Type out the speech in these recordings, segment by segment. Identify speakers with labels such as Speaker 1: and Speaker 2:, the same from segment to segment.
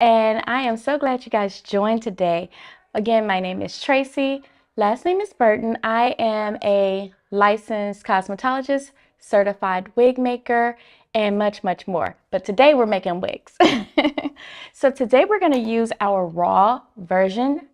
Speaker 1: and I am so glad you guys joined today. Again, my name is Tracy. Last name is Burton. I am a licensed cosmetologist, certified wig maker, and much, much more. But today we're making wigs. So today we're going to use our raw version.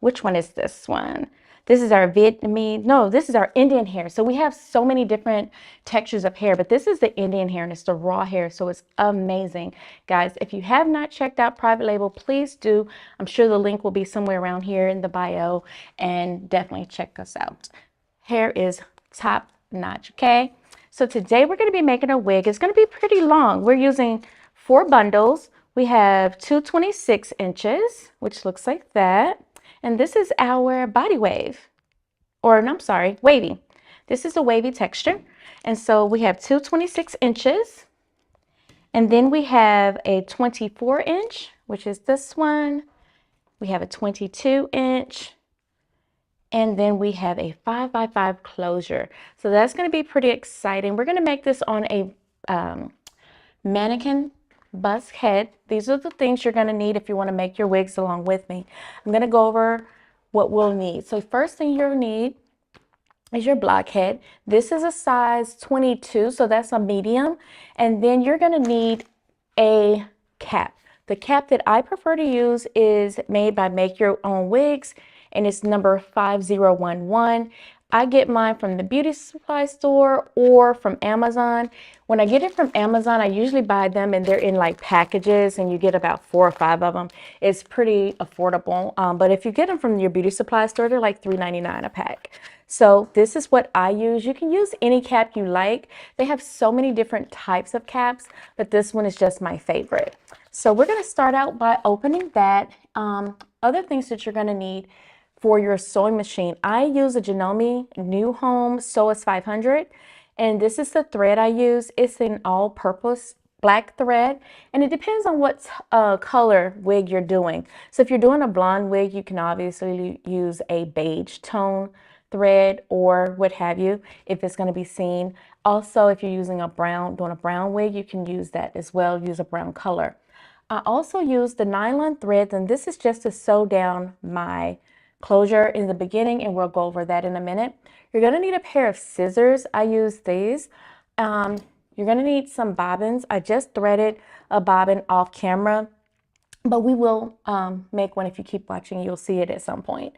Speaker 1: Which one is this one? This is our Vietnamese, no, this is our Indian hair. So we have so many different textures of hair, but this is the Indian hair and it's the raw hair. So it's amazing. Guys, if you have not checked out Private Label, please do. I'm sure the link will be somewhere around here in the bio, and definitely check us out. Hair is top notch, okay? So today we're going to be making a wig. It's going to be pretty long. We're using 4 bundles. We have 226 inches, which looks like that. And this is our body wave, or no, I'm sorry, wavy. This is a wavy texture. And so we have 226 inches. And then we have a 24 inch, which is this one. We have a 22 inch. And then we have a 5x5 closure. So that's going to be pretty exciting. We're going to make this on a mannequin bust head. These are the things you're going to need if you want to make your wigs along with me. I'm going to go over what we'll need. So first thing you'll need is your blockhead. This is a size 22, so that's a medium. And then you're going to need a cap. The cap that I prefer to use is made by Make Your Own Wigs, and it's number 5011. I get mine from the beauty supply store or from Amazon. When I get it from Amazon, I usually buy them and they're in like packages and you get about 4 or 5 of them. It's pretty affordable. But if you get them from your beauty supply store, they're like $3.99 a pack. So this is what I use. You can use any cap you like. They have so many different types of caps, but this one is just my favorite. So we're going to start out by opening that. Other things that you're going to need for your sewing machine. I use a Janome New Home Sewist 500, and this is the thread I use. It's an all-purpose black thread, and it depends on what color wig you're doing. So if you're doing a blonde wig, you can obviously use a beige tone thread or what have you if it's going to be seen. Also, if you're using doing a brown wig, you can use that as well, use a brown color. I also use the nylon threads, and this is just to sew down my closure in the beginning, and we'll go over that in a minute. You're going to need a pair of scissors. I use these. You're going to need some bobbins. I just threaded a bobbin off camera, but we will make one. If you keep watching, you'll see it at some point.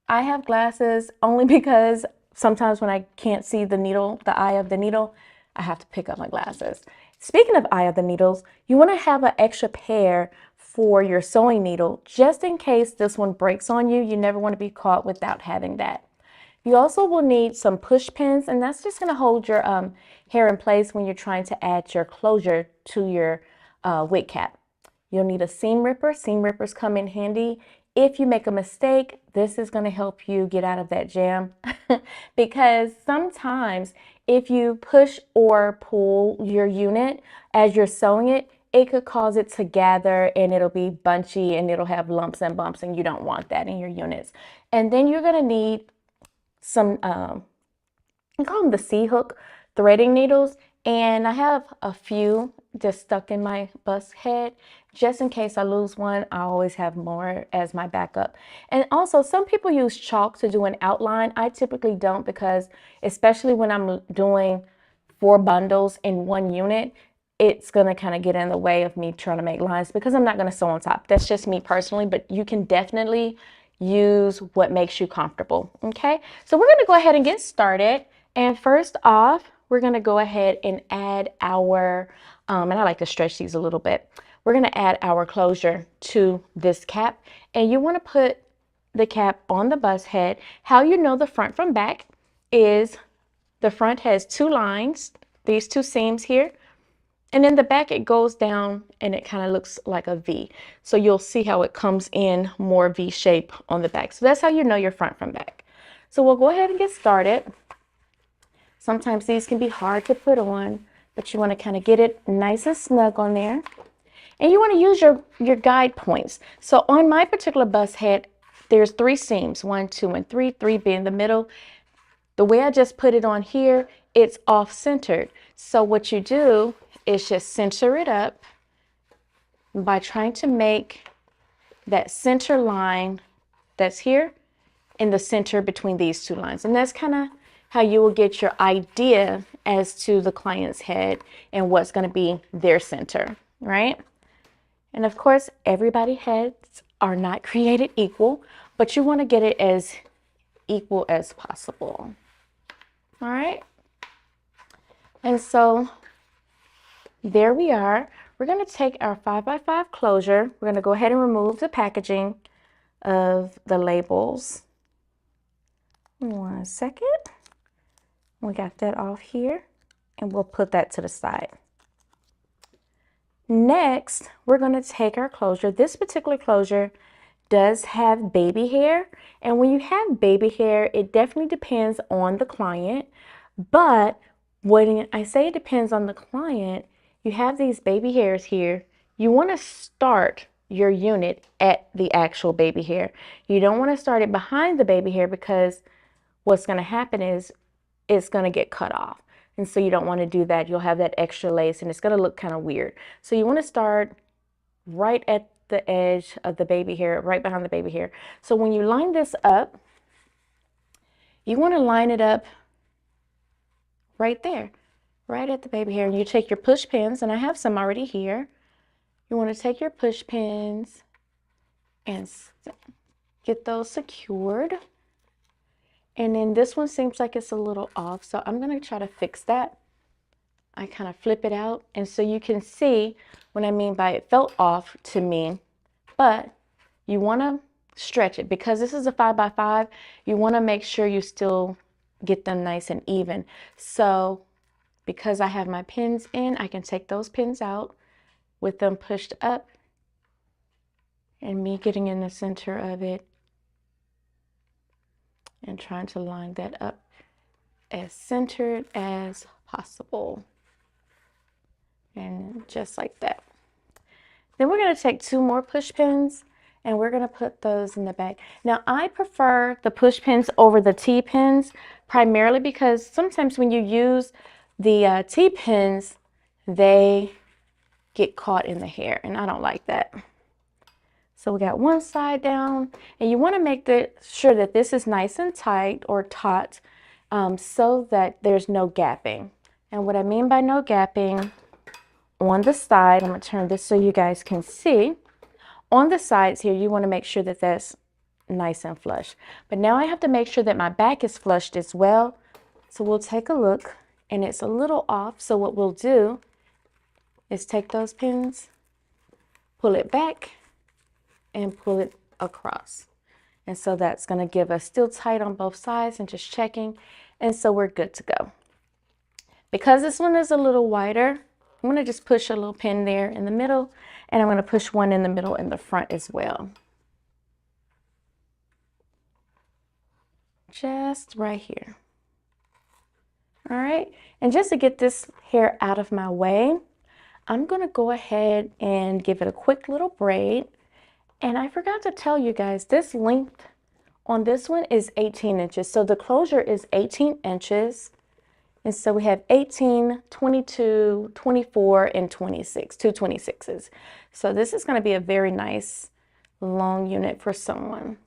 Speaker 1: I have glasses only because sometimes when I can't see the needle, the eye of the needle, I have to pick up my glasses. Speaking of eye of the needles, you want to have an extra pair for your sewing needle, just in case this one breaks on you. You never want to be caught without having that. You also will need some push pins, and that's just going to hold your hair in place when you're trying to add your closure to your wig cap. You'll need a seam ripper. Seam rippers come in handy. If you make a mistake, this is going to help you get out of that jam because sometimes if you push or pull your unit as you're sewing it, it could cause it to gather and it'll be bunchy and it'll have lumps and bumps, and you don't want that in your units. And then you're going to need some, I call them the C-hook threading needles. And I have a few just stuck in my bust head. Just in case I lose one, I always have more as my backup. And also, some people use chalk to do an outline. I typically don't because, especially when I'm doing 4 bundles in one unit, it's going to kind of get in the way of me trying to make lines because I'm not going to sew on top. That's just me personally, but you can definitely use what makes you comfortable. Okay, so we're going to go ahead and get started. And first off, we're going to go ahead and add our, and I like to stretch these a little bit. We're going to add our closure to this cap, and you want to put the cap on the bust head. How you know the front from back is the front has 2 lines, these 2 seams here, and in the back it goes down and it kind of looks like a V. So you'll see how it comes in more V shape on the back. So that's how you know your front from back. So we'll go ahead and get started. Sometimes these can be hard to put on, but you want to kind of get it nice and snug on there. And you want to use your guide points. So on my particular bust head, there's 3 seams, 1, 2, and 3, 3 being the middle. The way I just put it on here, it's off-centered. So what you do is just center it up by trying to make that center line that's here in the center between these two lines. And that's kind of how you will get your idea as to the client's head and what's going to be their center, right? And of course, everybody's heads are not created equal, but you want to get it as equal as possible. All right. And so there we are. We're going to take our 5x5 closure. We're going to go ahead and remove the packaging of the labels. 1 second. We got that off here, and we'll put that to the side. Next, we're going to take our closure. This particular closure does have baby hair, and when you have baby hair, it definitely depends on the client. But when I say it depends on the client, you have these baby hairs here. You want to start your unit at the actual baby hair. You don't want to start it behind the baby hair, because what's going to happen is it's going to get cut off. And so you don't want to do that. You'll have that extra lace and it's going to look kind of weird. So you want to start right at the edge of the baby hair, right behind the baby hair. So when you line this up, you want to line it up right there, right at the baby hair. And you take your push pins, and I have some already here. You want to take your push pins and get those secured. And then this one seems like it's a little off, so I'm going to try to fix that. I kind of flip it out, and so you can see what I mean by it felt off to me. But you want to stretch it, because this is a 5x5. You want to make sure you still get them nice and even. So because I have my pins in, I can take those pins out with them pushed up, and me getting in the center of it and trying to line that up as centered as possible. And just like that. Then we're going to take 2 more push pins, and we're going to put those in the back. Now, I prefer the push pins over the T-pins, primarily because sometimes when you use the T-pins, they get caught in the hair, and I don't like that. So we got one side down, and you want to make sure that this is nice and tight or taut, so that there's no gapping. And what I mean by no gapping, on the side, I'm going to turn this so you guys can see. On the sides here, you want to make sure that that's nice and flush. But now I have to make sure that my back is flushed as well. So we'll take a look, and it's a little off. So what we'll do is take those pins, pull it back, and pull it across. And so that's going to give us still tight on both sides, and just checking. And so we're good to go. Because this one is a little wider, I'm going to just push a little pin there in the middle, and I'm going to push one in the middle in the front as well. Just right here. All right. And just to get this hair out of my way, I'm going to go ahead and give it a quick little braid. And I forgot to tell you guys, this length on this one is 18 inches. So the closure is 18 inches. And so we have 18, 22, 24, and 26, 2 26s. So this is going to be a very nice long unit for someone.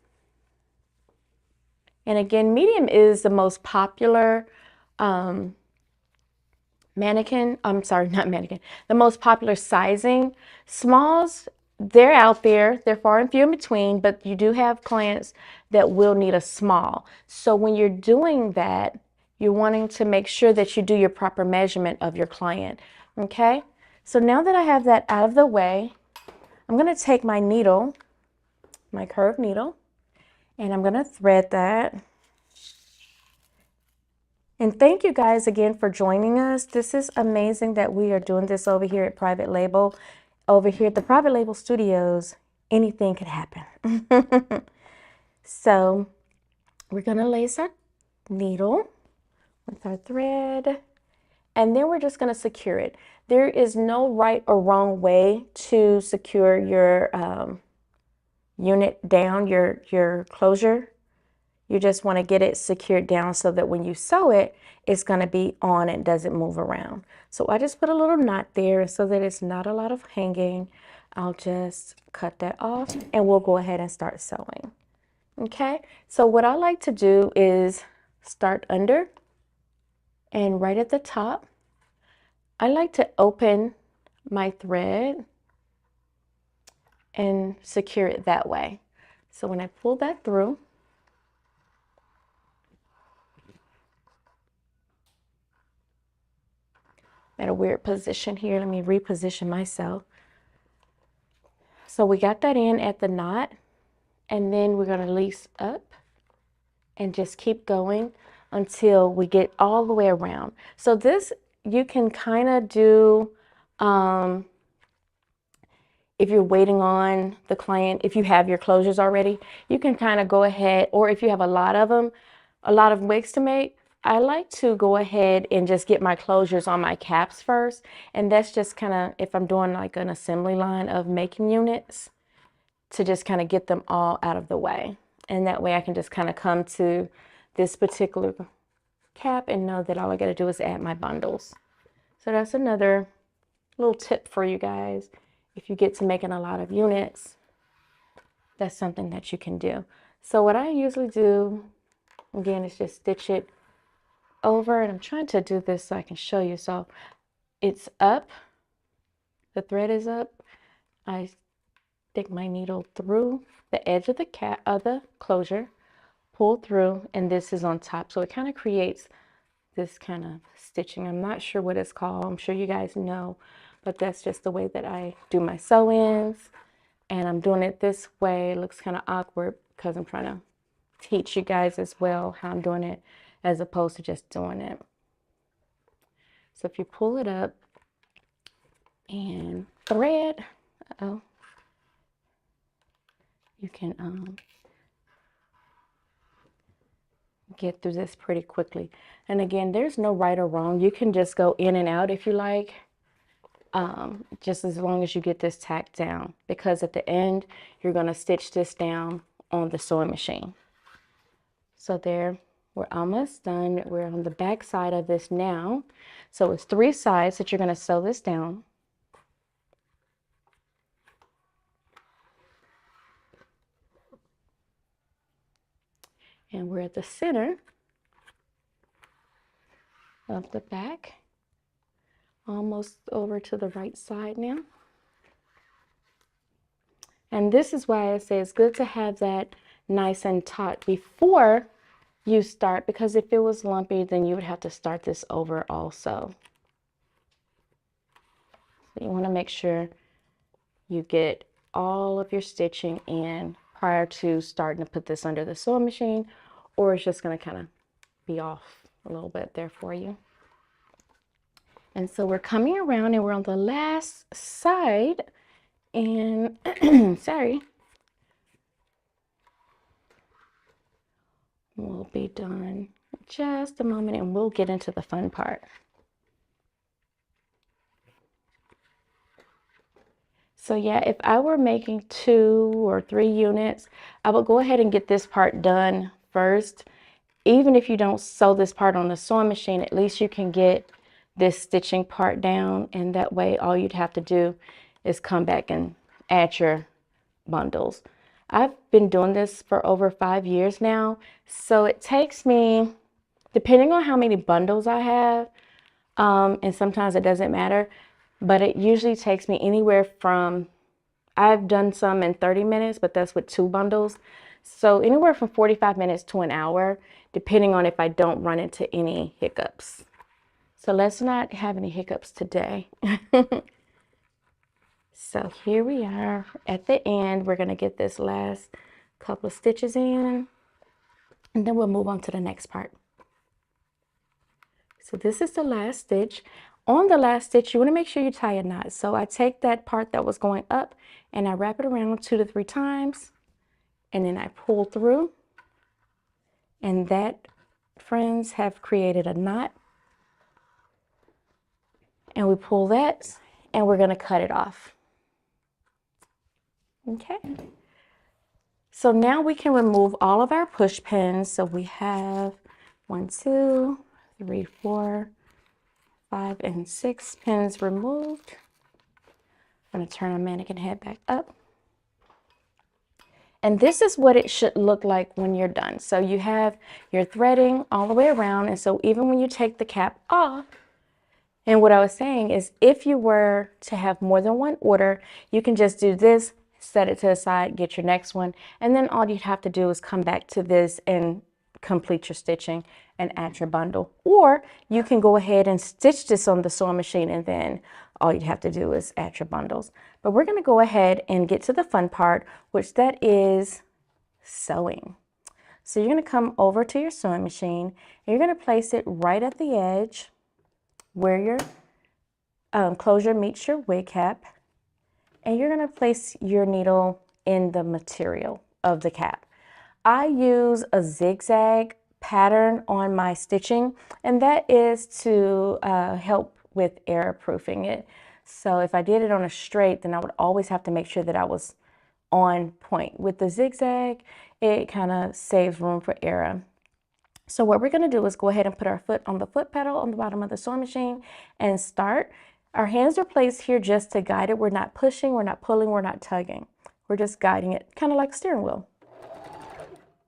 Speaker 1: And again, medium is the most popular mannequin. I'm sorry, not mannequin. The most popular sizing. Smalls, they're out there. They're far and few in between, but you do have clients that will need a small. So when you're doing that, you're wanting to make sure that you do your proper measurement of your client. Okay? So now that I have that out of the way, I'm going to take my needle, my curved needle, and I'm going to thread that. And thank you guys again for joining us. This is amazing that we are doing this over here at Private Label. Over here at the Private Label Studios, anything could happen. So we're going to lace our needle with our thread, and then we're just going to secure it. There is no right or wrong way to secure your unit down, your closure. You just want to get it secured down so that when you sew it, it's going to be on and doesn't move around. So I just put a little knot there so that it's not a lot of hanging. I'll just cut that off and we'll go ahead and start sewing. Okay, so what I like to do is start under and right at the top, I like to open my thread and secure it that way. So when I pull that through, at a weird position here, let me reposition myself. So we got that in at the knot, and then we're going to lace up and just keep going until we get all the way around. So this you can kind of do if you're waiting on the client, if you have your closures already, you can kind of go ahead, or if you have a lot of them, a lot of wigs to make, I like to go ahead and just get my closures on my caps first. And that's just kind of, if I'm doing like an assembly line of making units, to just kind of get them all out of the way. And that way I can just kind of come to this particular cap and know that all I got to do is add my bundles. So that's another little tip for you guys. If you get to making a lot of units, that's something that you can do. So what I usually do, again, is just stitch it over, and I'm trying to do this so I can show you. So it's up, the thread is up. I stick my needle through the edge of the cap of the closure, pull through, and this is on top. So it kind of creates this kind of stitching. I'm not sure what it's called. I'm sure you guys know, but that's just the way that I do my sew-ins. And I'm doing it this way. It looks kind of awkward because I'm trying to teach you guys as well how I'm doing it as opposed to just doing it. So if you pull it up and thread, you can get through this pretty quickly. And again, there's no right or wrong. You can just go in and out if you like, just as long as you get this tacked down, because at the end you're going to stitch this down on the sewing machine. So there, we're almost done. We're on the back side of this now. So it's 3 sides that you're going to sew this down. And we're at the center of the back, almost over to the right side now. And this is why I say it's good to have that nice and taut before you start, because if it was lumpy, then you would have to start this over also. So you want to make sure you get all of your stitching in prior to starting to put this under the sewing machine, or it's just going to kind of be off a little bit there for you. And so we're coming around and we're on the last side, and sorry, we'll be done in just a moment and we'll get into the fun part. So yeah, if I were making 2 or 3 units, I would go ahead and get this part done first. Even if you don't sew this part on the sewing machine, at least you can get this stitching part down, and that way all you'd have to do is come back and add your bundles. I've been doing this for over 5 years now, so it takes me, depending on how many bundles I have, and sometimes it doesn't matter, but it usually takes me anywhere from, I've done some in 30 minutes, but that's with 2 bundles. So anywhere from 45 minutes to an hour, depending on if I don't run into any hiccups. So let's not have any hiccups today. So here we are at the end. We're going to get this last couple of stitches in, and then we'll move on to the next part. So this is the last stitch. On the last stitch, you want to make sure you tie a knot. So I take that part that was going up and I wrap it around 2 to 3 times, and then I pull through, and that, friends, have created a knot. And we pull that and we're going to cut it off. Okay. So now we can remove all of our push pins. So we have 1, 2, 3, 4, 5, and 6 pins removed. I'm going to turn our mannequin head back up. And this is what it should look like when you're done. So you have your threading all the way around. And so even when you take the cap off, and what I was saying is if you were to have more than one order, you can just do this, set it to the side, get your next one. And then all you'd have to do is come back to this and complete your stitching and add your bundle. Or you can go ahead and stitch this on the sewing machine, and then all you'd have to do is add your bundles. But we're going to go ahead and get to the fun part, which that is sewing. So you're going to come over to your sewing machine and you're going to place it right at the edge where your closure meets your wig cap, and you're going to place your needle in the material of the cap. I use a zigzag pattern on my stitching, and that is to help with error proofing it. So if I did it on a straight, then I would always have to make sure that I was on point. With the zigzag, it kind of saves room for error. So what we're going to do is go ahead and put our foot on the foot pedal on the bottom of the sewing machine and start. Our hands are placed here just to guide it. We're not pushing, we're not pulling, we're not tugging. We're just guiding it, kind of like a steering wheel.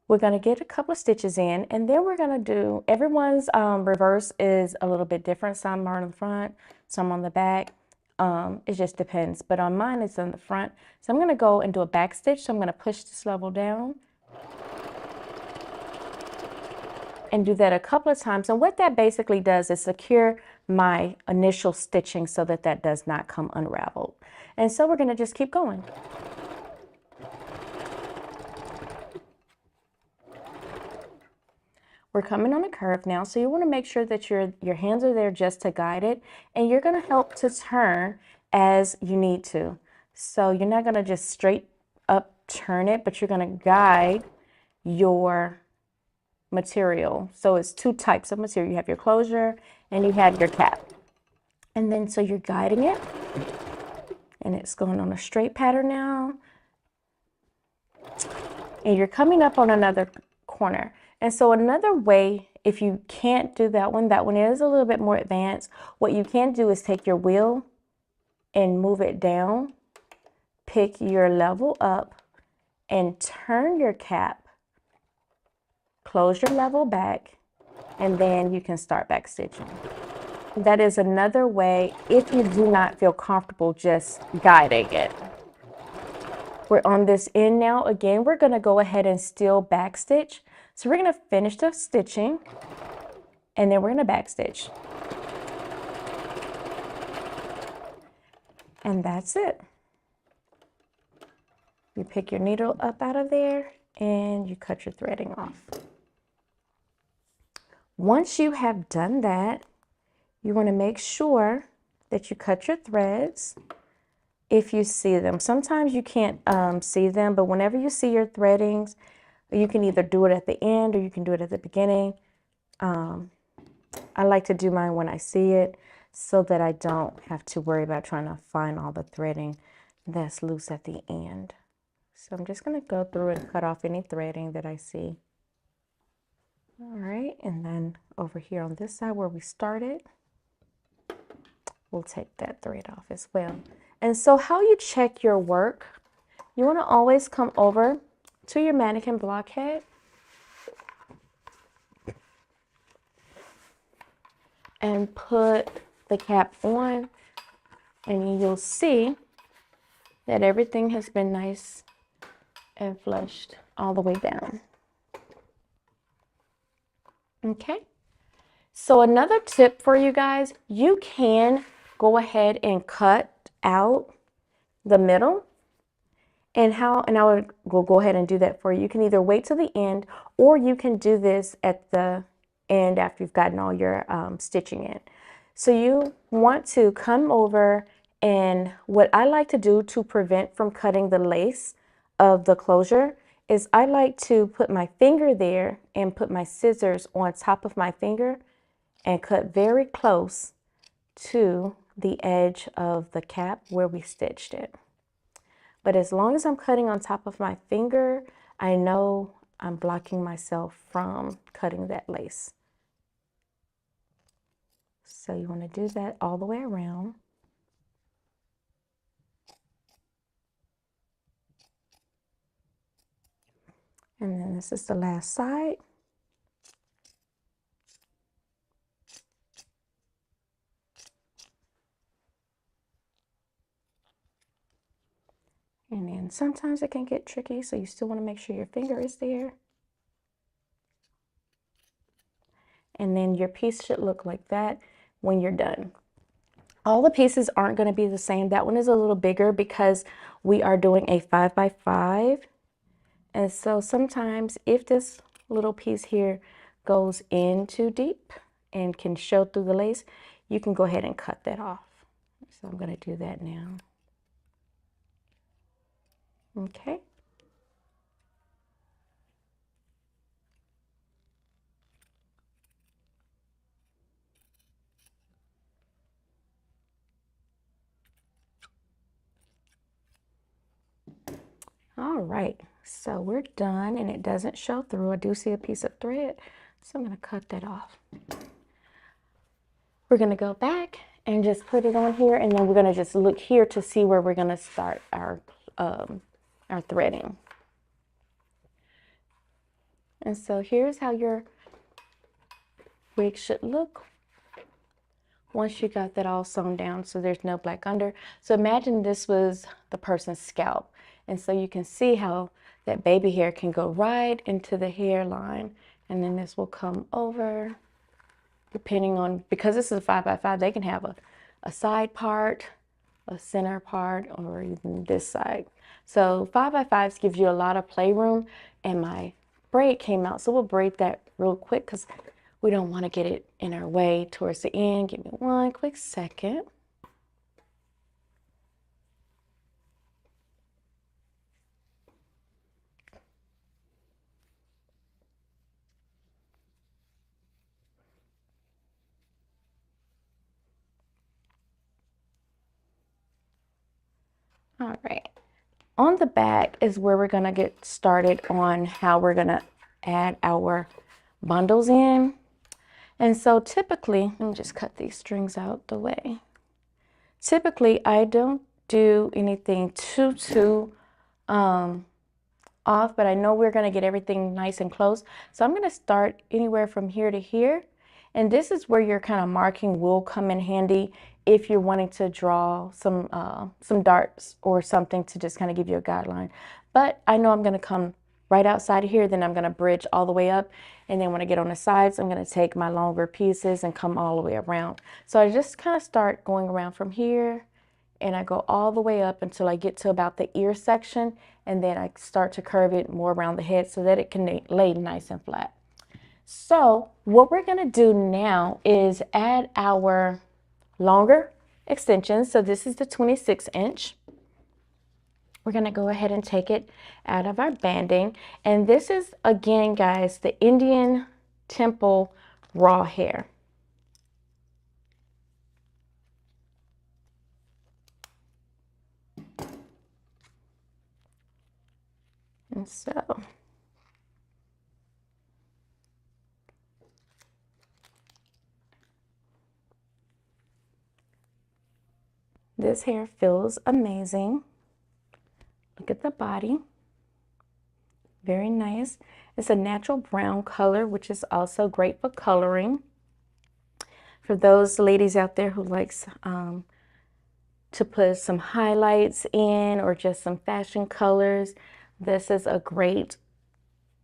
Speaker 1: We're going to get a couple of stitches in, and then we're going to do, everyone's reverse is a little bit different. Some are on the front, some on the back. It just depends, but on mine it's on the front. So I'm going to go and do a back stitch. So I'm going to push this level down and do that a couple of times. And what that basically does is secure my initial stitching so that that does not come unraveled. And so we're going to just keep going. We're coming on a curve now, so you want to make sure that your hands are there just to guide it, and you're going to help to turn as you need to. So you're not going to just straight up turn it, but you're going to guide your material. So it's two types of material. You have your closure and you have your cap. And then so you're guiding it, and it's going on a straight pattern now. And you're coming up on another corner. And so another way, if you can't do that one is a little bit more advanced. What you can do is take your wheel and move it down, pick your level up, and turn your cap, close your level back, and then you can start back stitching. That is another way if you do not feel comfortable just guiding it. We're on this end now. Again, we're going to go ahead and still back stitch. So we're going to finish the stitching, and then we're going to back stitch. And that's it. You pick your needle up out of there and you cut your threading off. Once you have done that, you want to make sure that you cut your threads if you see them. Sometimes you can't see them, but whenever you see your threadings, you can either do it at the end or you can do it at the beginning. I like to do mine when I see it so that I don't have to worry about trying to find all the threading that's loose at the end. So I'm just going to go through and cut off any threading that I see. All right, and then over here on this side where we started, we'll take that thread off as well. And so how you check your work, you want to always come over to your mannequin blockhead and put the cap on, and you'll see that everything has been nice and flushed all the way down. Okay, so another tip for you guys, you can go ahead and cut out the middle. And we'll go ahead and do that for you. You can either wait till the end, or you can do this at the end after you've gotten all your stitching in. So you want to come over, and what I like to do to prevent from cutting the lace of the closure is I like to put my finger there and put my scissors on top of my finger and cut very close to the edge of the cap where we stitched it. But as long as I'm cutting on top of my finger, I know I'm blocking myself from cutting that lace. So you want to do that all the way around. And then this is the last side. And then sometimes it can get tricky, so you still want to make sure your finger is there. And then your piece should look like that when you're done. All the pieces aren't going to be the same. That one is a little bigger because we are doing a 5x5. And so sometimes if this little piece here goes in too deep and can show through the lace, you can go ahead and cut that off. So I'm going to do that now. Okay. All right, so we're done and it doesn't show through. I do see a piece of thread, so I'm going to cut that off. We're going to go back and just put it on here, and then we're going to just look here to see where we're going to start our threading. And so here's how your wig should look once you got that all sewn down, so there's no black under. So imagine this was the person's scalp, and so you can see how that baby hair can go right into the hairline, and then this will come over, depending on, because this is a 5x5, they can have a side part, a center part, or even this side. So 5x5s gives you a lot of playroom, and my braid came out, so we'll braid that real quick because we don't want to get it in our way towards the end. Give me one quick second. All right. On the back is where we're going to get started on how we're going to add our bundles in. And so typically, let me just cut these strings out the way. Typically, I don't do anything too off, but I know we're going to get everything nice and close. So I'm going to start anywhere from here to here. And this is where your kind of marking will come in handy if you're wanting to draw some darts or something to just kind of give you a guideline. But I know I'm going to come right outside of here, then I'm going to bridge all the way up. And then when I get on the sides, I'm going to take my longer pieces and come all the way around. So I just kind of start going around from here, and I go all the way up until I get to about the ear section, and then I start to curve it more around the head so that it can lay nice and flat. So what we're going to do now is add our longer extensions. So this is the 26-inch. We're going to go ahead and take it out of our banding. And this is, again, guys, the Indian temple raw hair. And so this hair feels amazing. Look at the body. Very nice. It's a natural brown color, which is also great for coloring. For those ladies out there who likes to put some highlights in or just some fashion colors, this is a great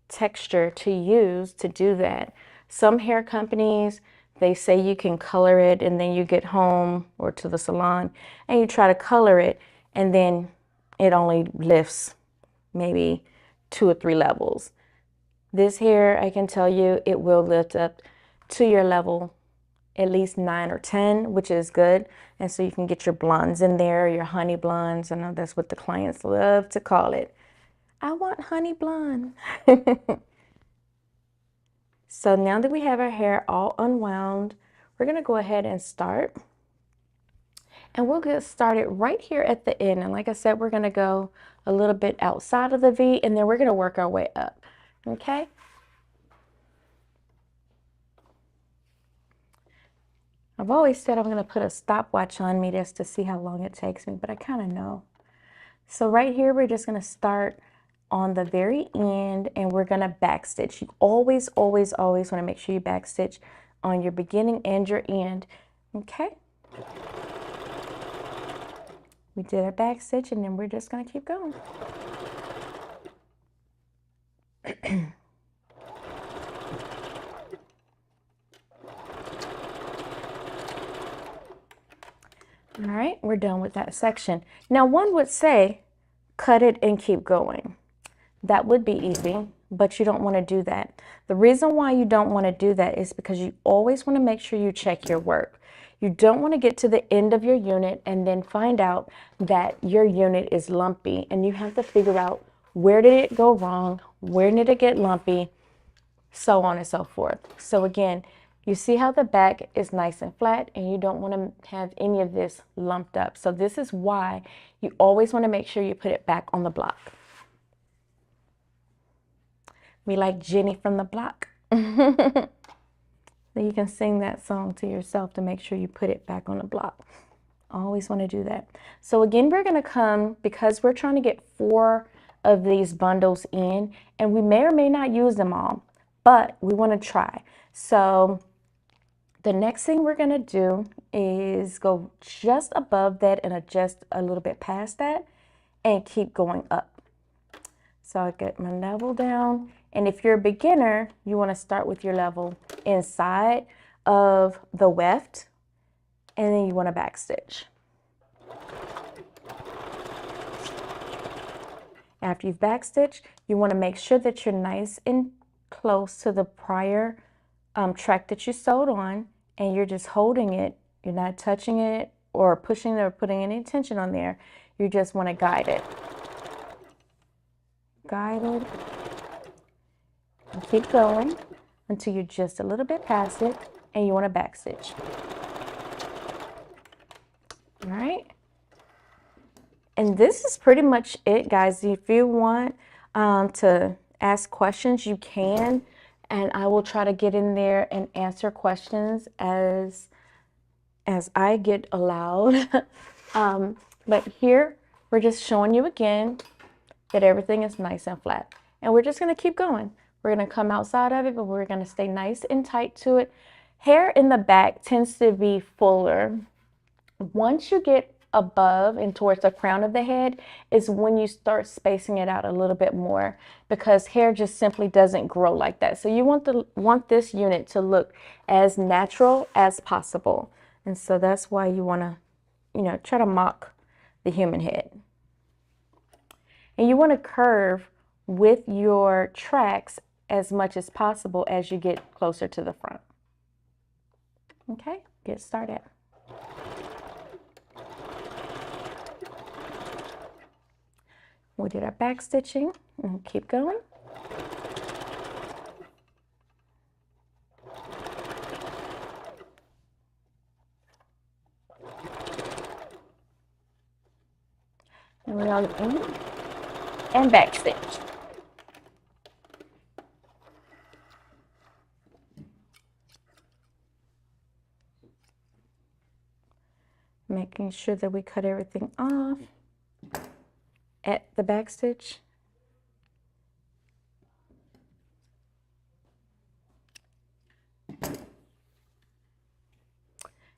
Speaker 1: texture to use to do that. Some hair companies, they say you can color it and then you get home or to the salon and you try to color it and then it only lifts maybe 2 or 3 levels. This hair, I can tell you, it will lift up to your level at least 9 or 10, which is good. And so you can get your blondes in there, your honey blondes. I know that's what the clients love to call it. I want honey blonde. So now that we have our hair all unwound, we're going to go ahead and start. And we'll get started right here at the end. And like I said, we're going to go a little bit outside of the V, and then we're going to work our way up. Okay? I've always said I'm going to put a stopwatch on me just to see how long it takes me, but I kind of know. So right here, we're just going to start on the very end, and we're gonna backstitch. You always, always, always wanna make sure you backstitch on your beginning and your end, okay? We did our backstitch, and then we're just gonna keep going. All right, we're done with that section. Now, one would say, cut it and keep going. That would be easy, but you don't want to do that. The reason why you don't want to do that is because you always want to make sure you check your work. You don't want to get to the end of your unit and then find out that your unit is lumpy, and you have to figure out, where did it go wrong? Where did it get lumpy? So on and so forth. So again, you see how the back is nice and flat, and you don't want to have any of this lumped up. So this is why you always want to make sure you put it back on the block. We like Jenny from the block. So you can sing that song to yourself to make sure you put it back on the block. Always want to do that. So again, we're going to come, because we're trying to get 4 of these bundles in, and we may or may not use them all, but we want to try. So the next thing we're going to do is go just above that and adjust a little bit past that and keep going up. So I get my level down, and if you're a beginner, you want to start with your level inside of the weft, and then you want to backstitch. After you've backstitched, you want to make sure that you're nice and close to the prior track that you sewed on, and you're just holding it. You're not touching it or pushing it or putting any tension on there. You just want to guide it. Guide it. And keep going until you're just a little bit past it, and you want to backstitch. All right. And this is pretty much it, guys. If you want to ask questions, you can, and I will try to get in there and answer questions as I get allowed. But here, we're just showing you again that everything is nice and flat. And we're just going to keep going. We're going to come outside of it, but we're going to stay nice and tight to it. Hair in the back tends to be fuller. Once you get above and towards the crown of the head is when you start spacing it out a little bit more, because hair just simply doesn't grow like that. So you want this unit to look as natural as possible. And so that's why you want to, try to mock the human head. And you want to curve with your tracks as much as possible as you get closer to the front. Okay, get started. We did our back stitching, and keep going. And we're on in and back stitch. Making sure that we cut everything off at the back stitch.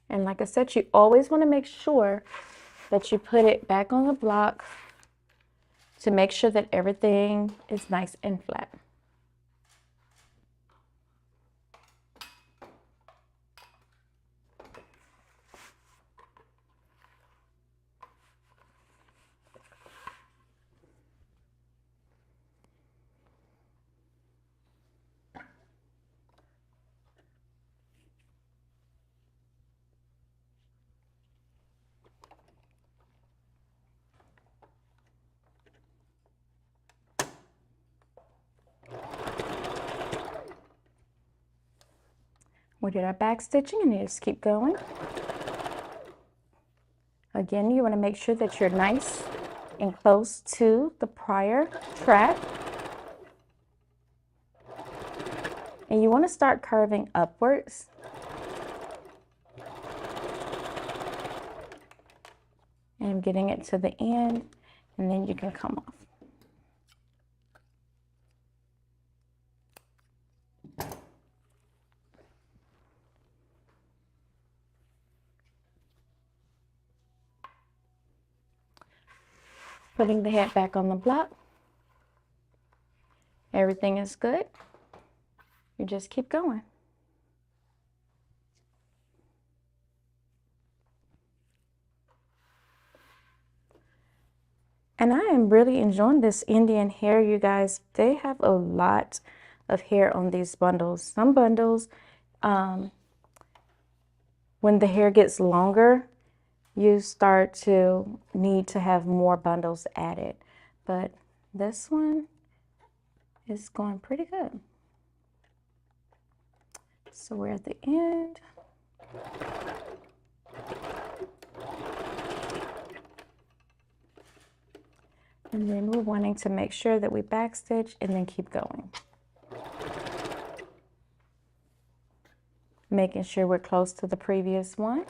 Speaker 1: And like I said, you always want to make sure that you put it back on the block to make sure that everything is nice and flat. We did our back stitching, and you just keep going. Again, you want to make sure that you're nice and close to the prior track. And you want to start curving upwards. And getting it to the end, and then you can come off. Putting the head back on the block. Everything is good. You just keep going. And I am really enjoying this Indian hair, you guys. They have a lot of hair on these bundles. Some bundles, when the hair gets longer, you start to need to have more bundles added. But this one is going pretty good. So we're at the end. And then we're wanting to make sure that we backstitch and then keep going. Making sure we're close to the previous one.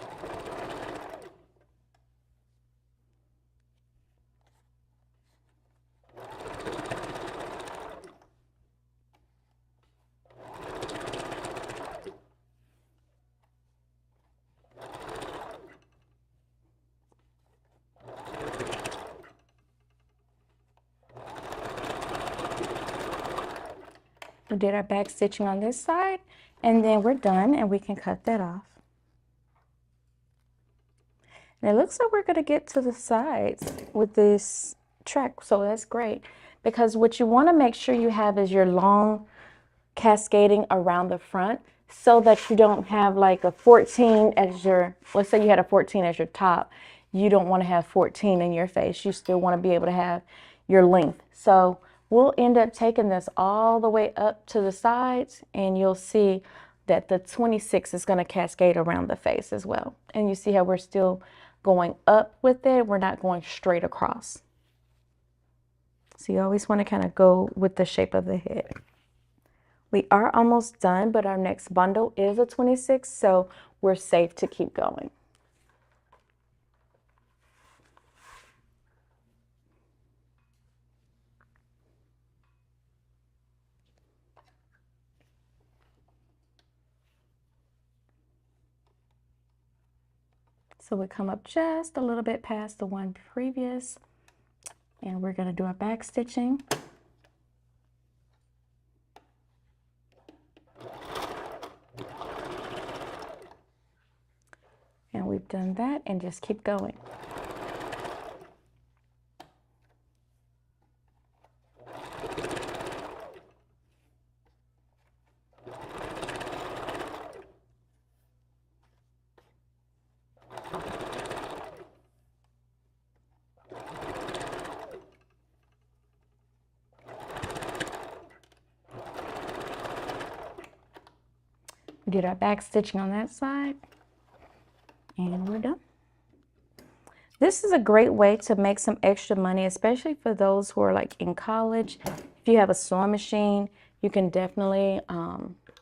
Speaker 1: We did our back stitching on this side, and then we're done and we can cut that off. And it looks like we're going to get to the sides with this track, so that's great, because what you want to make sure you have is your long cascading around the front, so that you don't have like a 14 as your, let's say you had a 14 as your top. You don't want to have 14 in your face. You still want to be able to have your length. So we'll end up taking this all the way up to the sides, and you'll see that the 26 is going to cascade around the face as well. And you see how we're still going up with it. We're not going straight across. So you always want to kind of go with the shape of the head. We are almost done, but our next bundle is a 26, so we're safe to keep going. So we come up just a little bit past the one previous, and we're going to do our back stitching. And we've done that, and just keep going. We did our back stitching on that side, and we're done. This is a great way to make some extra money, especially for those who are like in college. If you have a sewing machine, you can definitely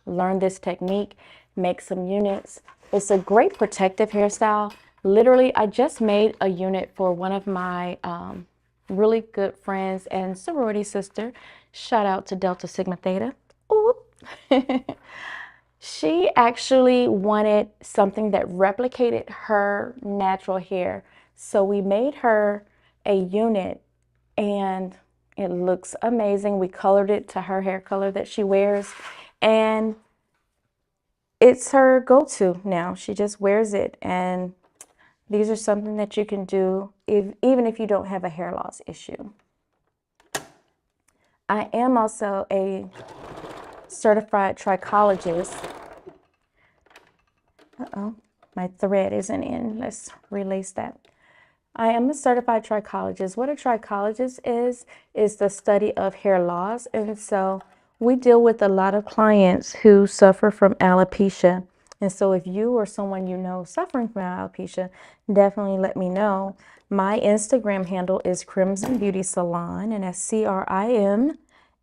Speaker 1: learn this technique, make some units. It's a great protective hairstyle. Literally, I just made a unit for one of my really good friends and sorority sister. Shout out to Delta Sigma Theta. Ooh. She actually wanted something that replicated her natural hair. So we made her a unit, and it looks amazing. We colored it to her hair color that she wears, and it's her go-to now. She just wears it, and these are something that you can do even if you don't have a hair loss issue. I am also a certified trichologist. Uh-oh, my thread isn't in. Let's release that. I am a certified trichologist. What a trichologist is the study of hair loss. And so we deal with a lot of clients who suffer from alopecia. And so if you or someone you know suffering from alopecia, definitely let me know. My Instagram handle is Crimson Beauty Salon, and that's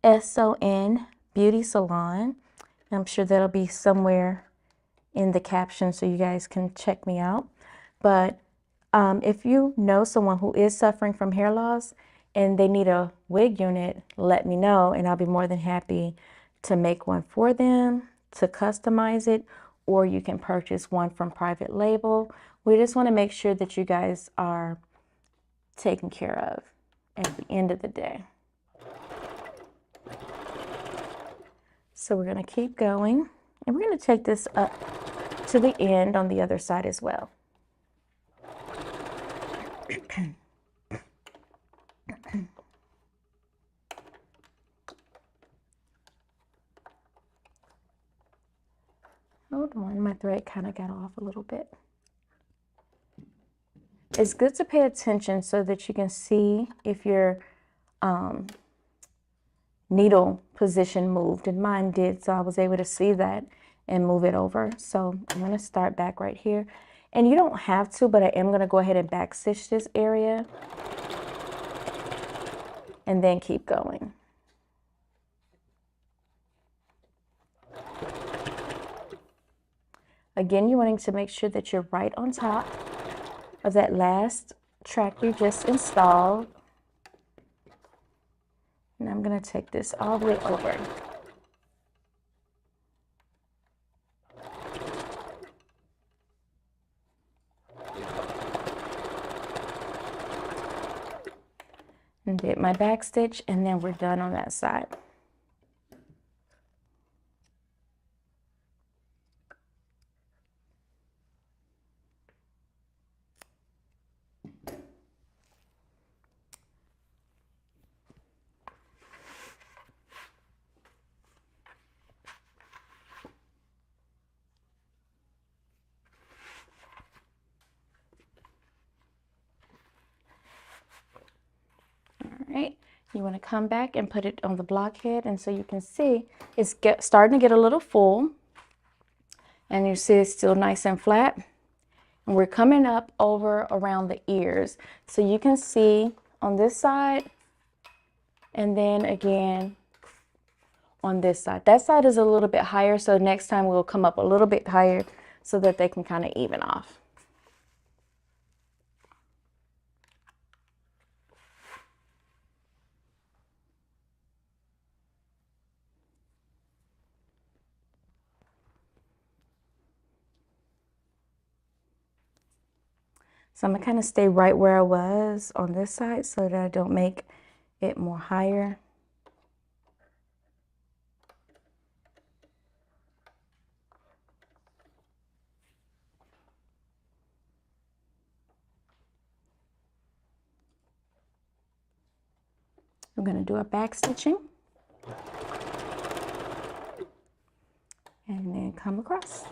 Speaker 1: CRIMSON Beauty Salon. I'm sure that'll be somewhere in the caption so you guys can check me out. But if you know someone who is suffering from hair loss and they need a wig unit, let me know, and I'll be more than happy to make one for them, to customize it, or you can purchase one from Private Label. We just want to make sure that you guys are taken care of at the end of the day. So we're going to keep going, and we're going to take this up to the end on the other side as well. Hold on, my thread kind of got off a little bit. It's good to pay attention so that you can see if your needle position moved, and mine did, so I was able to see that and move it over. So I'm going to start back right here, and you don't have to, but I am going to go ahead and back stitch this area and then keep going. Again, you're wanting to make sure that you're right on top of that last track you just installed. And I'm going to take this all the way over. And did my back stitch, and then we're done on that side. Right, you want to come back and put it on the blockhead, and so you can see it's starting to get a little full, and you see it's still nice and flat, and we're coming up over around the ears, so you can see on this side and then again on this side. That side is a little bit higher, so next time we'll come up a little bit higher so that they can kind of even off. So I'm going to kind of stay right where I was on this side so that I don't make it more higher. I'm going to do a back stitching and then come across.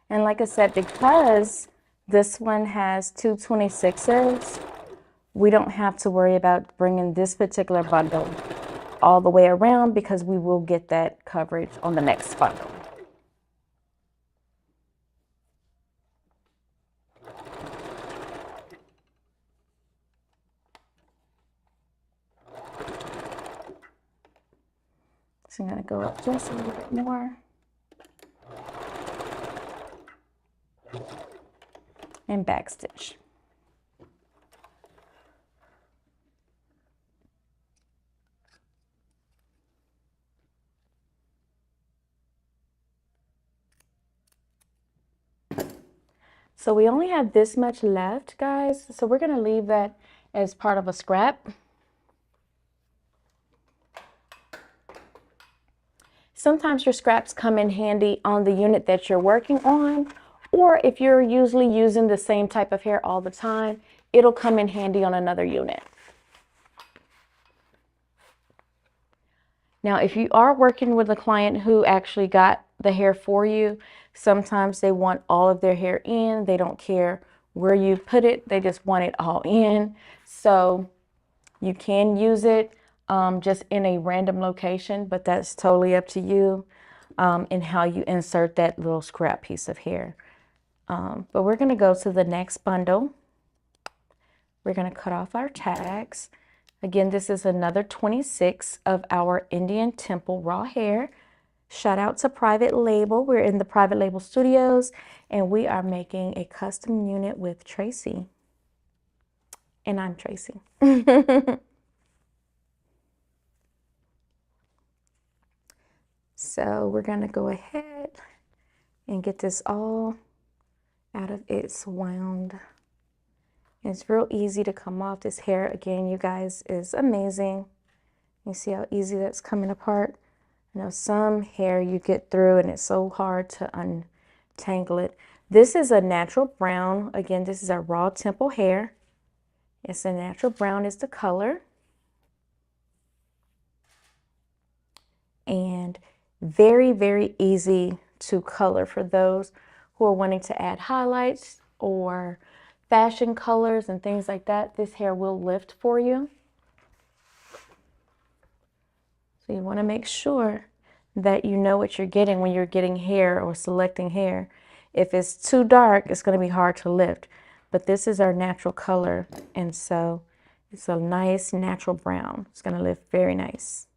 Speaker 1: And like I said, because this one has 226s, we don't have to worry about bringing this particular bundle all the way around because we will get that coverage on the next bundle. So I'm going to go up just a little bit more. And backstitch. So we only have this much left, guys. So we're going to leave that as part of a scrap. Sometimes your scraps come in handy on the unit that you're working on, or if you're usually using the same type of hair all the time, it'll come in handy on another unit. Now, if you are working with a client who actually got the hair for you, sometimes they want all of their hair in. They don't care where you put it. They just want it all in. So you can use it just in a random location, but that's totally up to you in how you insert that little scrap piece of hair. But we're going to go to the next bundle. We're going to cut off our tags. Again, this is another 26 of our Indian Temple raw hair. Shout out to Private Label. We're in the Private Label Studios, and we are making a custom unit with Traci. And I'm Traci. So we're going to go ahead and get this all out of its wound. And it's real easy to come off. This hair, again, you guys, is amazing. You see how easy that's coming apart? You know, some hair you get through and it's so hard to untangle it. This is a natural brown. Again, this is our raw temple hair. It's a natural brown is the color. And very, very easy to color for those who are wanting to add highlights or fashion colors and things like that. This hair will lift for you. So you want to make sure that you know what you're getting when you're getting hair or selecting hair. If it's too dark, it's going to be hard to lift. But this is our natural color, and so it's a nice natural brown. It's going to lift very nice.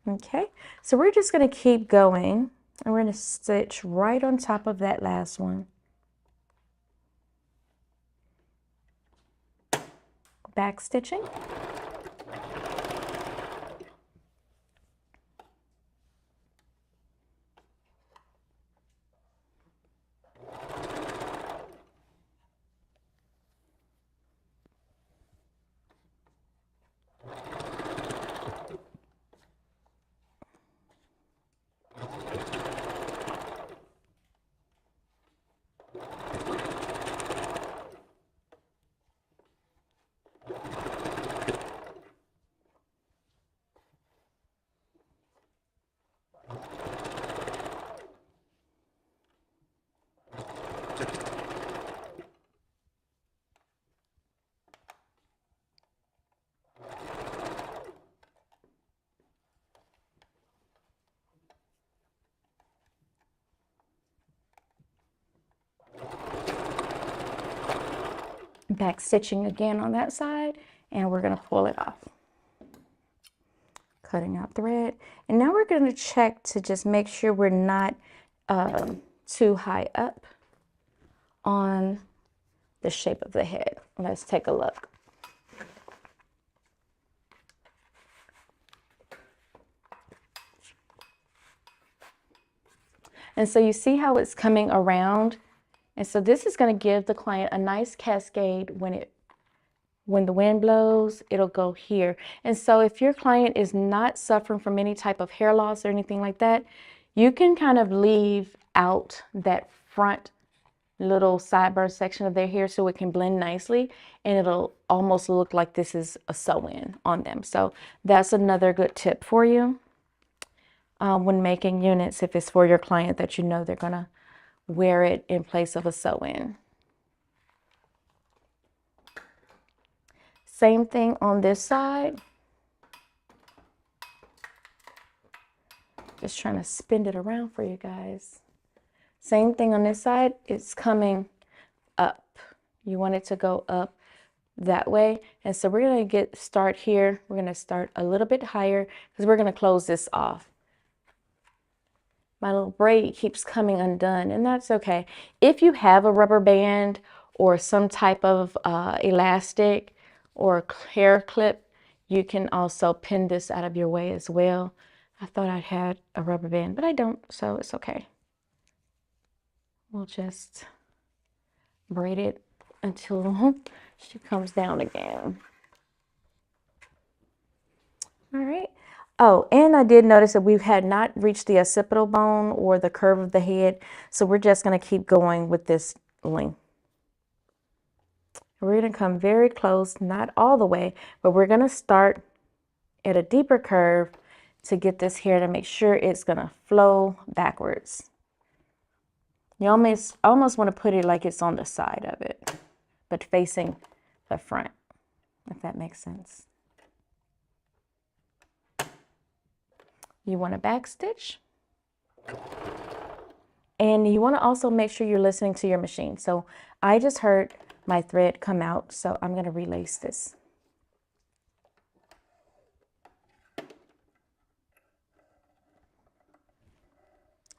Speaker 1: Okay, so we're just going to keep going, and we're going to stitch right on top of that last one. Back stitching. Back stitching again on that side, and we're going to pull it off. Cutting out thread, and now we're going to check to just make sure we're not too high up on the shape of the head. Let's take a look. And so you see how it's coming around, and so this is going to give the client a nice cascade. When the wind blows, it'll go here. And so if your client is not suffering from any type of hair loss or anything like that, you can kind of leave out that front little sideburn section of their hair so it can blend nicely, and it'll almost look like this is a sew-in on them. So that's another good tip for you when making units, if it's for your client that you know they're gonna wear it in place of a sew-in. Same thing on this side. Just trying to spin it around for you guys. Same thing on this side. It's coming up. You want it to go up that way. And so we're going to start here. We're going to start a little bit higher because we're going to close this off. My little braid keeps coming undone, and that's okay. If you have a rubber band or some type of elastic or hair clip, you can also pin this out of your way as well. I thought I had a rubber band, but I don't, so it's okay. We'll just braid it until she comes down again. All right. Oh, and I did notice that we had not reached the occipital bone or the curve of the head, so we're just going to keep going with this length. We're going to come very close, not all the way, but we're going to start at a deeper curve to get this hair to make sure it's going to flow backwards. You almost want to put it like it's on the side of it, but facing the front, if that makes sense. You want to back stitch. And you want to also make sure you're listening to your machine. So I just heard my thread come out, so I'm going to relace this.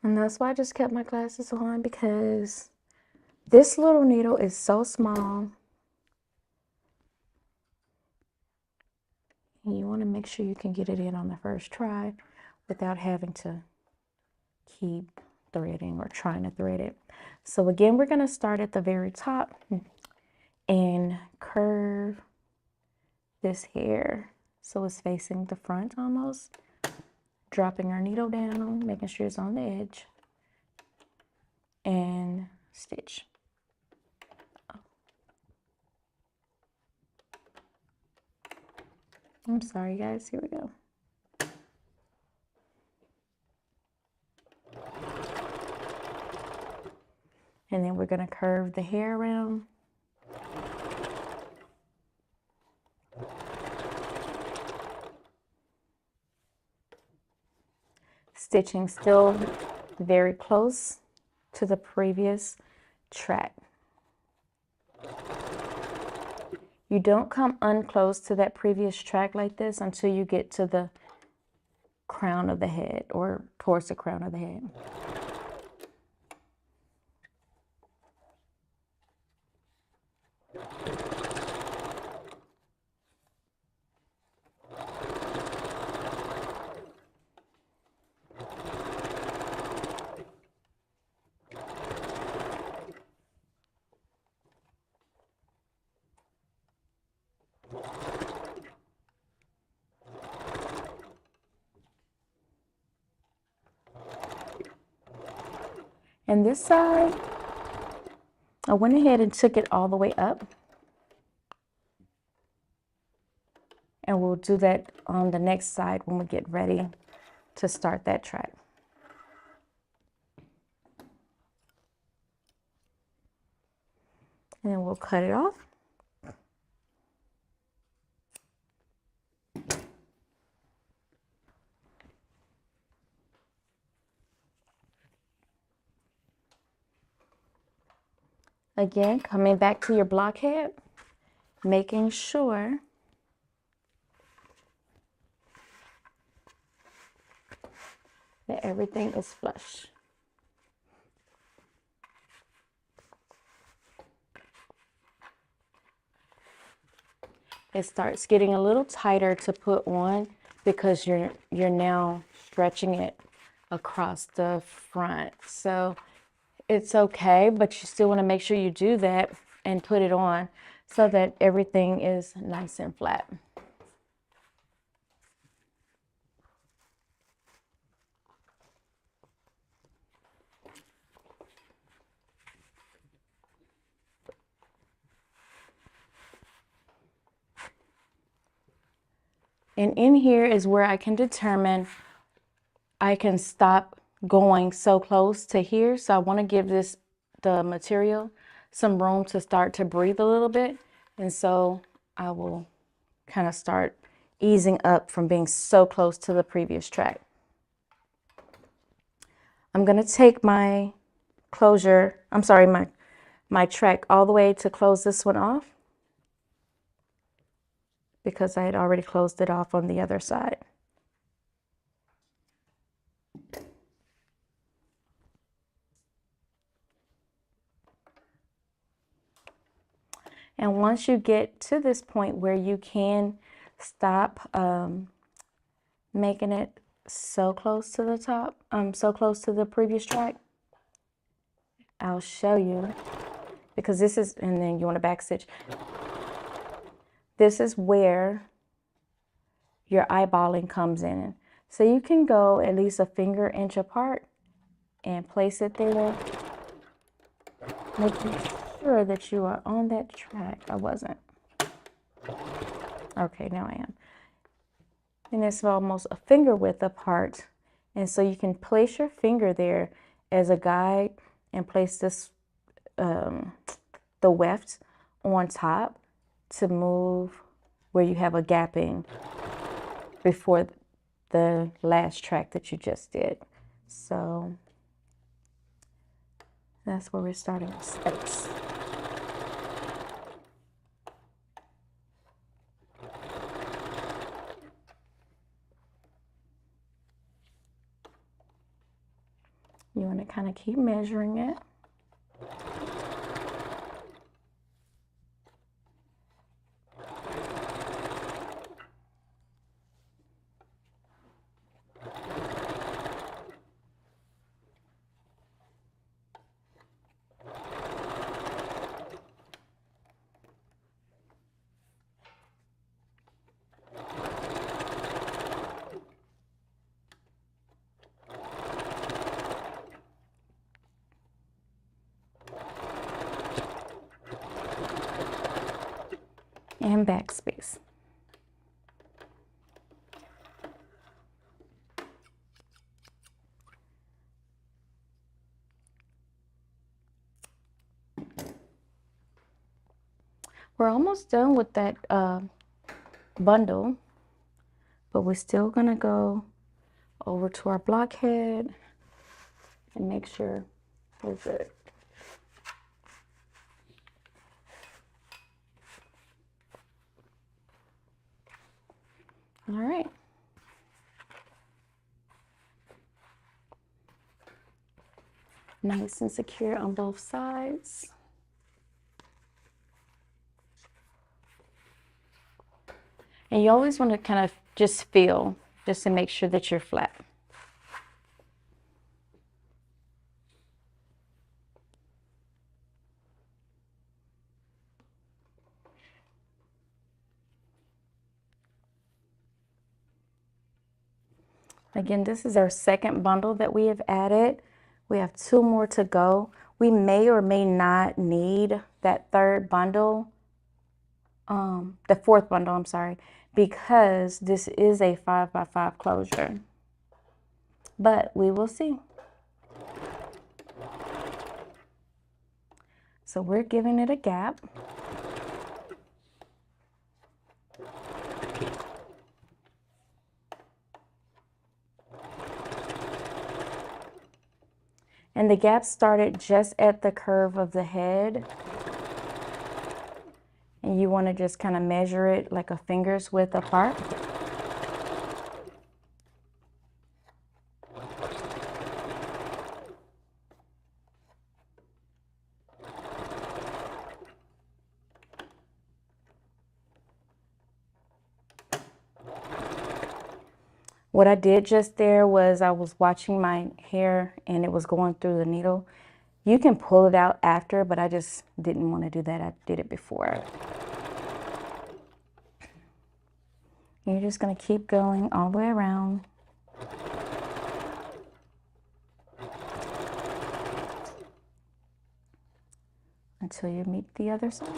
Speaker 1: And that's why I just kept my glasses on, because this little needle is so small. And you want to make sure you can get it in on the first try without having to keep threading or trying to thread it. So again, we're going to start at the very top and curve this hair so it's facing the front almost. Dropping our needle down, making sure it's on the edge, and stitch. I'm sorry guys, here we go. And then we're going to curve the hair around. Stitching still very close to the previous track. You don't come unclose to that previous track like this until you get to the crown of the head or towards the crown of the head. And this side, I went ahead and took it all the way up. And we'll do that on the next side when we get ready to start that track. And then we'll cut it off. Again, coming back to your blockhead, making sure that everything is flush. It starts getting a little tighter to put on because you're now stretching it across the front. So it's okay, but you still want to make sure you do that and put it on so that everything is nice and flat. And in here is where I can determine I can stop going so close to here. So I want to give the material some room to start to breathe a little bit. And so I will kind of start easing up from being so close to the previous track. I'm going to take my my track all the way to close this one off, because I had already closed it off on the other side. And once you get to this point where you can stop making it so close to the top, so close to the previous track, I'll show you, because this is, and then you want to back stitch. This is where your eyeballing comes in. So you can go at least a finger inch apart and place it there, making sure that you are on that track. I wasn't. Okay, now I am. And it's almost a finger width apart. And so you can place your finger there as a guide and place this, the weft on top to move where you have a gapping before the last track that you just did. So that's where we're starting with steps. You want to kind of keep measuring it. and backspace. We're almost done with that bundle, but we're still gonna go over to our blockhead and make sure we're good. All right. Nice and secure on both sides. And you always want to kind of just feel, just to make sure that you're flat. Again, this is our second bundle that we have added. We have 2 more to go. We may or may not need that third bundle, the fourth bundle, I'm sorry, because this is a 5x5 closure. But we will see. So we're giving it a gap. And the gap started just at the curve of the head. And you want to just kind of measure it like a finger's width apart. What I did just there was I was watching my hair and it was going through the needle. You can pull it out after, but I just didn't want to do that. I did it before. You're just going to keep going all the way around. Until you meet the other side.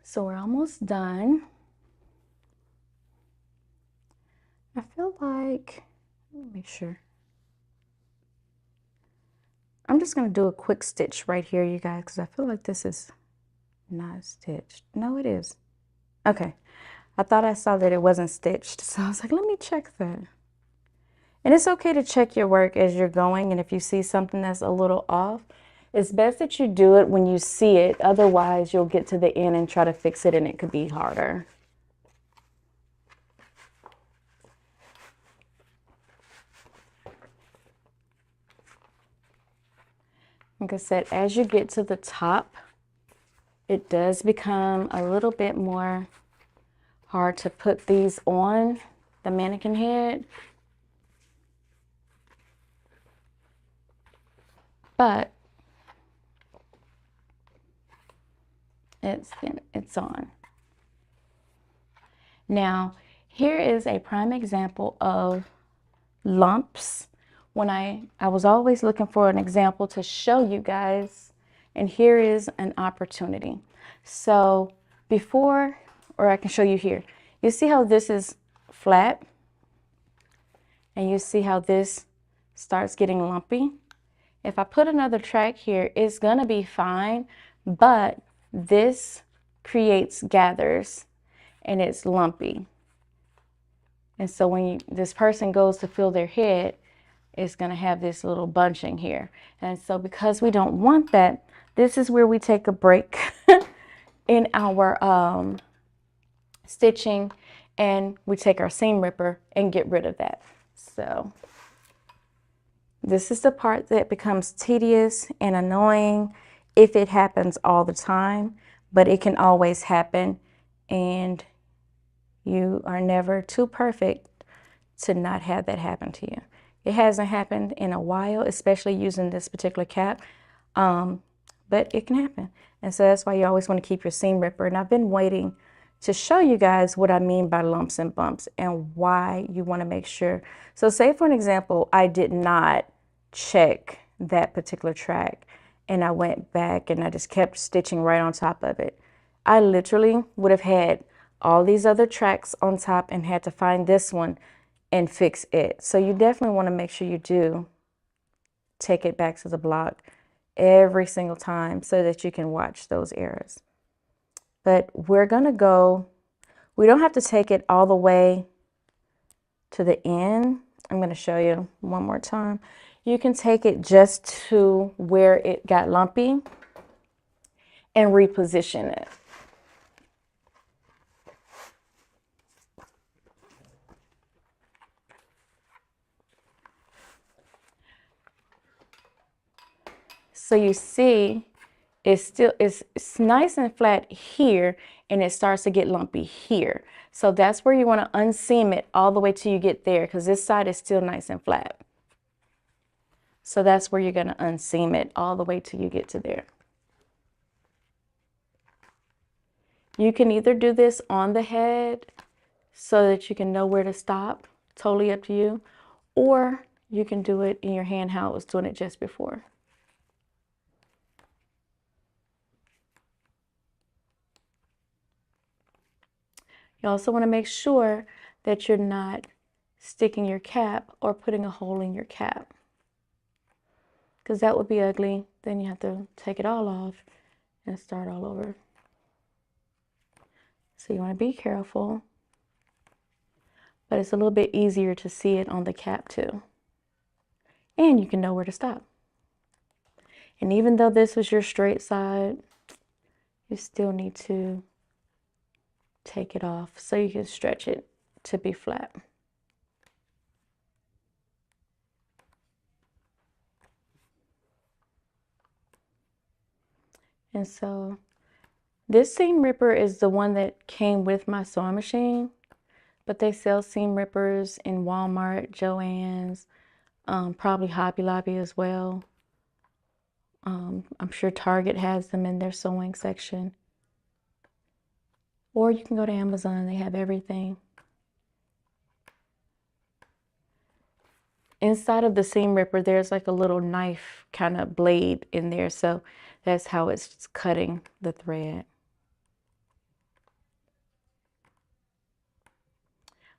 Speaker 1: So we're almost done. I feel like, let me make sure. I'm just going to do a quick stitch right here, you guys, because I feel like this is not stitched. No, it is. Okay. I thought I saw that it wasn't stitched, so I was like, let me check that. And it's okay to check your work as you're going, and if you see something that's a little off, it's best that you do it when you see it. Otherwise, you'll get to the end and try to fix it, and it could be harder. Like I said, as you get to the top, it does become a little bit more hard to put these on the mannequin head. But it's on. Now, here is a prime example of lumps. When I was always looking for an example to show you guys, and here is an opportunity. So before, or I can show you here, you see how this is flat? And you see how this starts getting lumpy? If I put another track here, it's gonna be fine, but this creates gathers and it's lumpy. And so when this person goes to fill their head, it's gonna have this little bunching here. And so because we don't want that, this is where we take a break in our stitching, and we take our seam ripper and get rid of that. So this is the part that becomes tedious and annoying if it happens all the time, but it can always happen, and you are never too perfect to not have that happen to you. It hasn't happened in a while, especially using this particular cap, but it can happen. And so that's why you always want to keep your seam ripper. And I've been waiting to show you guys what I mean by lumps and bumps and why you want to make sure. So say for an example, I did not check that particular track and I went back and I just kept stitching right on top of it. I literally would have had all these other tracks on top and had to find this one and fix it. So you definitely want to make sure you do take it back to the block every single time so that you can watch those errors. But we're going to go, we don't have to take it all the way to the end. I'm going to show you one more time. You can take it just to where it got lumpy and reposition it. So you see, it's nice and flat here, and it starts to get lumpy here. So that's where you want to unseam it all the way till you get there, because this side is still nice and flat. So that's where you're going to unseam it all the way till you get to there. You can either do this on the head so that you can know where to stop, totally up to you, or you can do it in your hand how I was doing it just before. You also want to make sure that you're not sticking your cap or putting a hole in your cap, because that would be ugly. Then you have to take it all off and start all over. So you want to be careful, but it's a little bit easier to see it on the cap too. And you can know where to stop. And even though this was your straight side, you still need to take it off so you can stretch it to be flat. And so this seam ripper is the one that came with my sewing machine, but they sell seam rippers in Walmart, Joann's, probably Hobby Lobby as well. I'm sure Target has them in their sewing section. Or you can go to Amazon, they have everything. Inside of the seam ripper, there's like a little knife kind of blade in there, so that's how it's cutting the thread.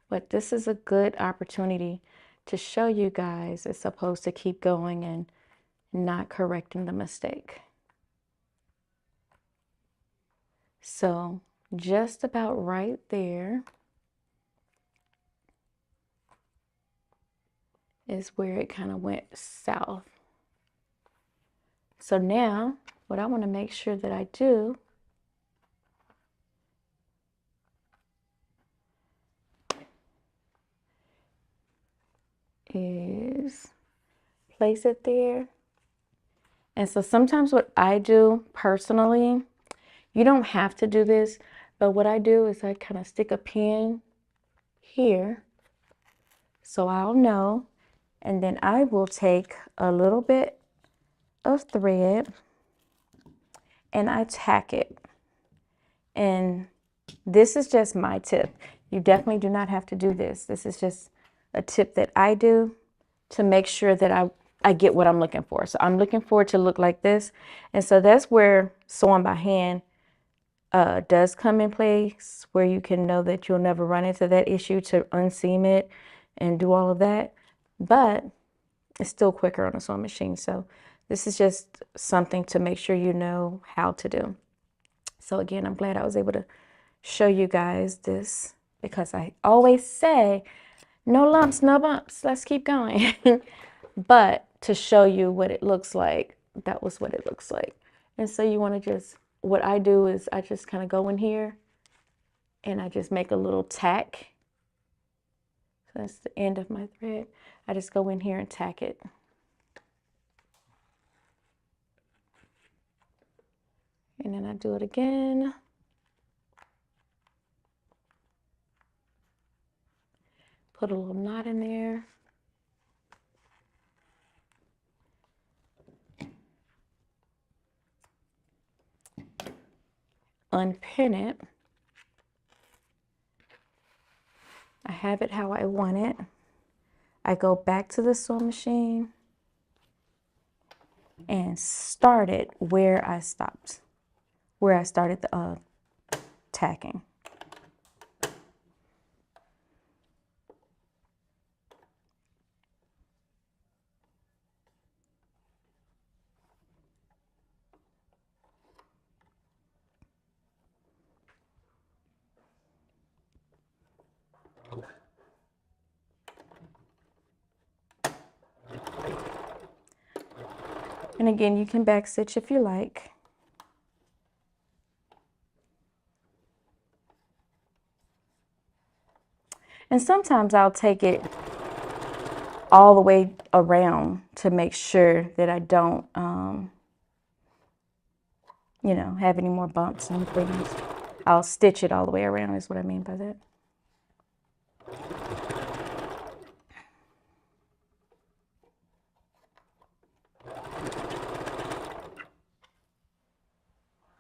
Speaker 1: But this is a good opportunity to show you guys it's supposed to keep going and not correcting the mistake. So just about right there is where it kind of went south. So now what I want to make sure that I do is place it there. And so sometimes what I do personally, you don't have to do this, but what I do is I kind of stick a pin here so I'll know, and then I will take a little bit of thread and I tack it. And this is just my tip. You definitely do not have to do this. This is just a tip that I do to make sure that I get what I'm looking for. So I'm looking for it to look like this. And so that's where sewing by hand does come in place, where you can know that you'll never run into that issue to unseam it and do all of that. But it's still quicker on a sewing machine. So this is just something to make sure you know how to do. So again, I'm glad I was able to show you guys this, because I always say, no lumps, no bumps, let's keep going. But to show you what it looks like, that was what it looks like. And so you want to just, what I do is I just kind of go in here and I just make a little tack. So that's the end of my thread. I just go in here and tack it. And then I do it again. Put a little knot in there. unpin it. I have it how I want it. I go back to the sewing machine and start it where I stopped, where I started the tacking. And again, you can back stitch if you like. And sometimes I'll take it all the way around to make sure that I don't, you know, have any more bumps and things. I'll stitch it all the way around is what I mean by that.